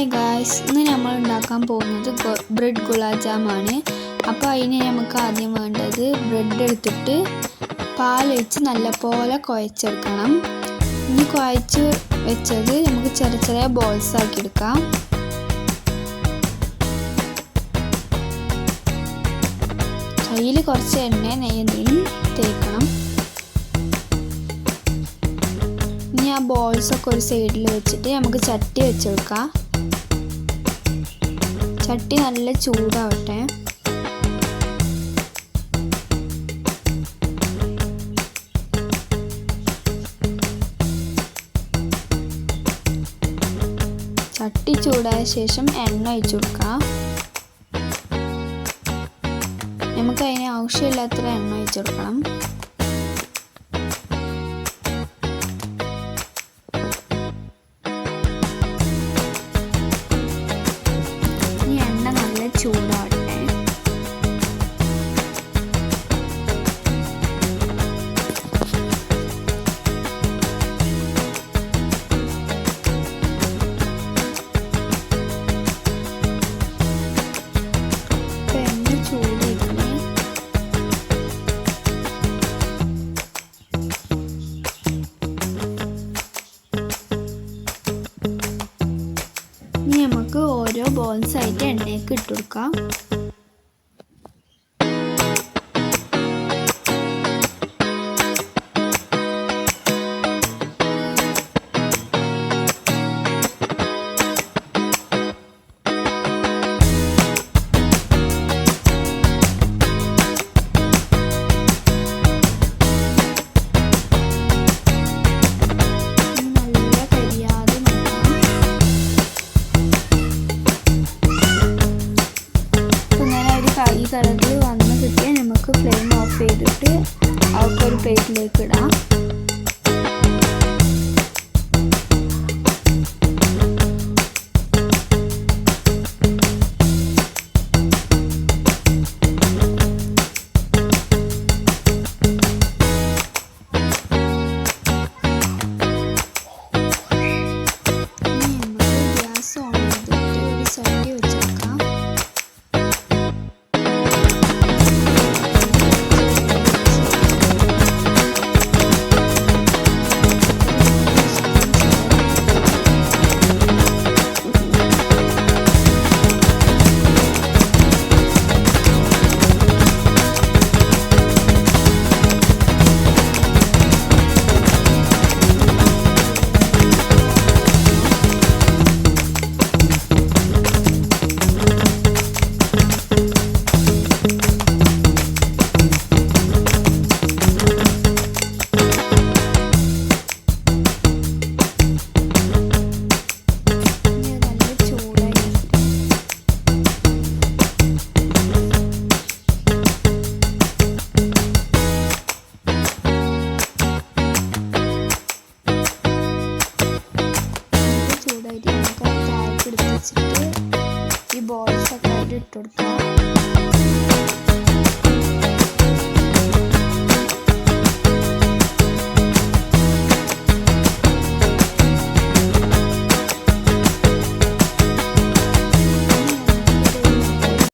Hi guys, ഇന്ന് നമ്മൾ ഉണ്ടാക്കാൻ പോകുന്നത് ബ്രെഡ് ഗുലാബ് ജാമാണ്. അപ്പോൾ അതിന് നമുക്ക് ആദ്യം വേണ്ടത് ബ്രെഡ് എടുത്തിട്ട് പാലൊഴിച്ച് നല്ലപോലെ കുഴച്ചെടുക്കണം. ഇനി കുഴച്ച് വെച്ചത് നമുക്ക് ചെറിയ ചെറിയ ബോൾസ് ആക്കി എടുക്കാം. കയ്യിൽ കുറച്ച് എണ്ണ നെയ്യും തേക്കണം. ഇനി ആ ബോൾസൊക്കെ ഒരു സൈഡിൽ വെച്ചിട്ട് നമുക്ക് ചട്ടി വെച്ചെടുക്കാം. ചട്ടി നല്ല ചൂടാവട്ടെ. ചട്ടി ചൂടായ ശേഷം എണ്ണ ഒഴിച്ചു കൊടുക്കാം. നമുക്ക് അതിന് ആവശ്യമില്ലാത്ത എണ്ണ ഒഴിച്ചു കൊടുക്കണം. ഈ എണ്ണ നല്ല ചൂടാവട്ടെ. ഇനി നമുക്ക് ഓരോ ബോൾസ് ആയിട്ട് എണ്ണയ്ക്ക് ഇട്ട് കൊടുക്കാം. ഈ കളറിൽ വന്ന് കിട്ടിയാൽ നമുക്ക് ഫ്ലെയിം ഓഫ് ചെയ്തിട്ട് അതൊക്കെ ഒരു പ്ലേറ്റിലേക്ക് ഇടാം.